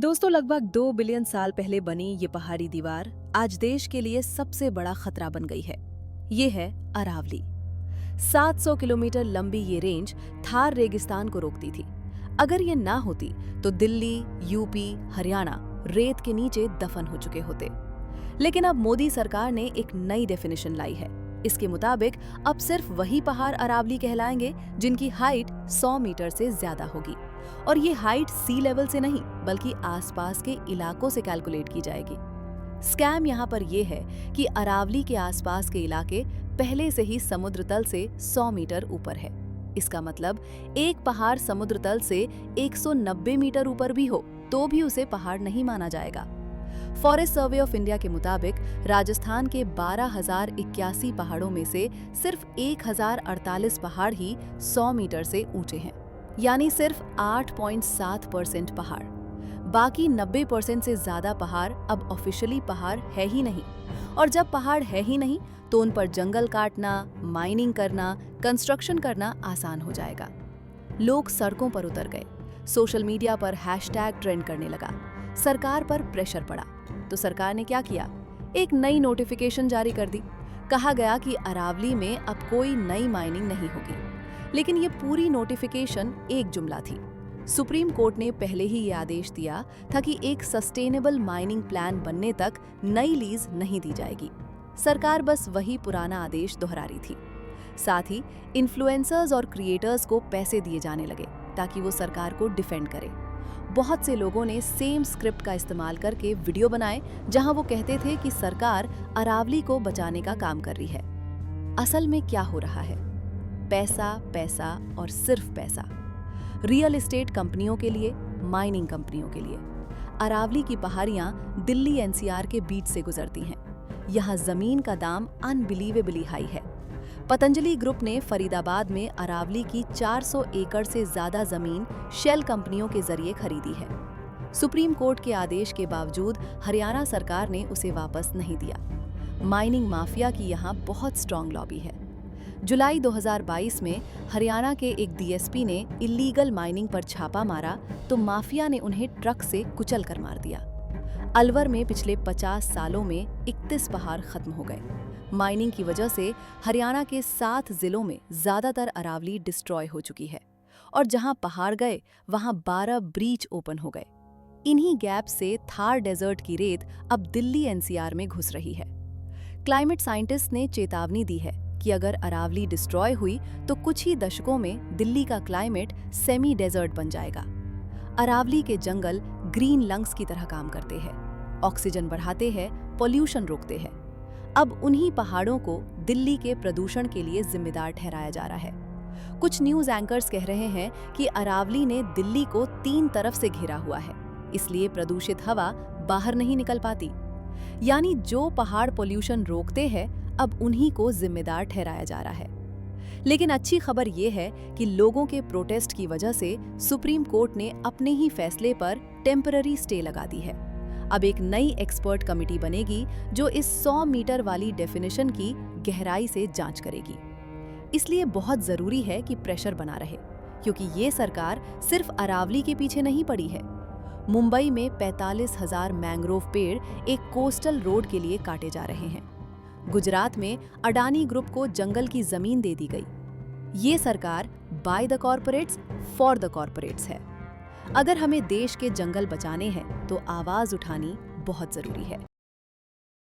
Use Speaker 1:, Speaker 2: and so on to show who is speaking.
Speaker 1: दोस्तों, लगभग 2 बिलियन साल पहले बनी ये पहाड़ी दीवार आज देश के लिए सबसे बड़ा खतरा बन गई है। ये है अरावली। 700 किलोमीटर लंबी ये रेंज थार रेगिस्तान को रोकती थी। अगर ये ना होती तो दिल्ली, यूपी, हरियाणा रेत के नीचे दफन हो चुके होते। लेकिन अब मोदी सरकार ने एक नई डेफिनेशन लाई है। इसके मुताबिक अब सिर्फ वही पहाड़ अरावली कहलाएंगे जिनकी हाइट 100 मीटर से ज्यादा होगी। और ये हाइट सी लेवल से नहीं बल्कि आसपास के इलाकों से कैलकुलेट की जाएगी। स्कैम यहाँ पर यह है कि अरावली के आसपास के इलाके पहले से ही समुद्र तल से 100 मीटर ऊपर है। इसका मतलब एक पहाड़ समुद्र तल से 190 मीटर ऊपर भी हो तो भी उसे पहाड़ नहीं माना जाएगा। फॉरेस्ट सर्वे ऑफ इंडिया के मुताबिक राजस्थान के 12,081 पहाड़ों में से सिर्फ 1,048 पहाड़ ही 100 मीटर से ऊंचे हैं, यानी सिर्फ 8.7% पहाड़। बाकी 90% से ज्यादा पहाड़ अब ऑफिशियली पहाड़ है ही नहीं। और जब पहाड़ है ही नहीं तो उन पर जंगल काटना, माइनिंग करना, कंस्ट्रक्शन करना आसान हो जाएगा। लोग सड़कों पर उतर गए, सोशल मीडिया पर हैशटैग ट्रेंड करने लगा, सरकार पर प्रेशर पड़ा। तो सरकार ने क्या किया? एक नई नोटिफिकेशन जारी कर दी। कहा गया कि अरावली में अब कोई नई माइनिंग नहीं होगी। लेकिन ये पूरी नोटिफिकेशन एक जुमला थी। सुप्रीम कोर्ट ने पहले ही ये आदेश दिया था कि एक सस्टेनेबल माइनिंग प्लान बनने तक नई लीज नहीं दी जाएगी। सरकार बस वही पुराना आदेश दोहरा रही थी। साथ ही इन्फ्लुएंसर्स और क्रिएटर्स को पैसे दिए जाने लगे ताकि वो सरकार को डिफेंड करे। बहुत से लोगों ने सेम स्क्रिप्ट का इस्तेमाल करके वीडियो बनाए जहां वो कहते थे कि सरकार अरावली को बचाने का काम कर रही है। असल में क्या हो रहा है? पैसा, पैसा और सिर्फ पैसा। रियल एस्टेट कंपनियों के लिए, माइनिंग कंपनियों के लिए। अरावली की पहाड़ियां दिल्ली एनसीआर के बीच से गुजरती हैं। यहाँ जमीन का दाम अनबिलीवेबली हाई है। पतंजलि ग्रुप ने फरीदाबाद में अरावली की 400 एकड़ से ज्यादा जमीन शेल कंपनियों के जरिए खरीदी है। सुप्रीम कोर्ट के आदेश के बावजूद हरियाणा सरकार ने उसे वापस नहीं दिया। माइनिंग माफिया की यहाँ बहुत स्ट्रांग लॉबी है। जुलाई 2022 में हरियाणा के एक डीएसपी ने इल्लीगल माइनिंग पर छापा मारा तो माफिया ने उन्हें ट्रक से कुचल कर मार दिया। अलवर में पिछले 50 सालों में 31 पहाड़ खत्म हो गए। माइनिंग की वजह से हरियाणा के 7 जिलों में ज्यादातर अरावली डिस्ट्रॉय हो चुकी है और जहां पहाड़ गए वहां 12 ब्रीच ओपन हो गए। इन्हीं गैप से थार डेजर्ट की रेत अब दिल्ली एनसीआर में घुस रही है। क्लाइमेट साइंटिस्ट ने चेतावनी दी है कि अगर अरावली डिस्ट्रॉय हुई तो कुछ ही दशकों में दिल्ली का क्लाइमेट सेमी डेजर्ट बन जाएगा। अरावली के जंगल ग्रीन लंग्स की तरह काम करते हैं, ऑक्सीजन बढ़ाते हैं, पॉल्यूशन रोकते हैं। अब उन्हीं पहाड़ों को दिल्ली के प्रदूषण के लिए जिम्मेदार ठहराया जा रहा है। कुछ न्यूज एंकर्स कह रहे हैं कि अरावली ने दिल्ली को 3 तरफ से घेरा हुआ है, इसलिए प्रदूषित हवा बाहर नहीं निकल पाती। यानी जो पहाड़ पॉल्यूशन रोकते हैं अब उन्हीं को जिम्मेदार ठहराया जा रहा है। लेकिन अच्छी खबर यह है कि लोगों के प्रोटेस्ट की वजह से सुप्रीम कोर्ट ने अपने ही फैसले पर टेम्पररी स्टे लगा दी है। अब एक नई एक्सपर्ट कमेटी बनेगी जो इस 100 मीटर वाली डेफिनेशन की गहराई से जांच करेगी। इसलिए बहुत जरूरी है कि प्रेशर बना रहे, क्योंकि ये सरकार सिर्फ अरावली के पीछे नहीं पड़ी है। मुंबई में 45,000 मैंग्रोव पेड़ एक कोस्टल रोड के लिए काटे जा रहे हैं। गुजरात में अडानी ग्रुप को जंगल की जमीन दे दी गई। ये सरकार by the corporates for the corporates है। अगर हमें देश के जंगल बचाने हैं तो आवाज उठानी बहुत जरूरी है।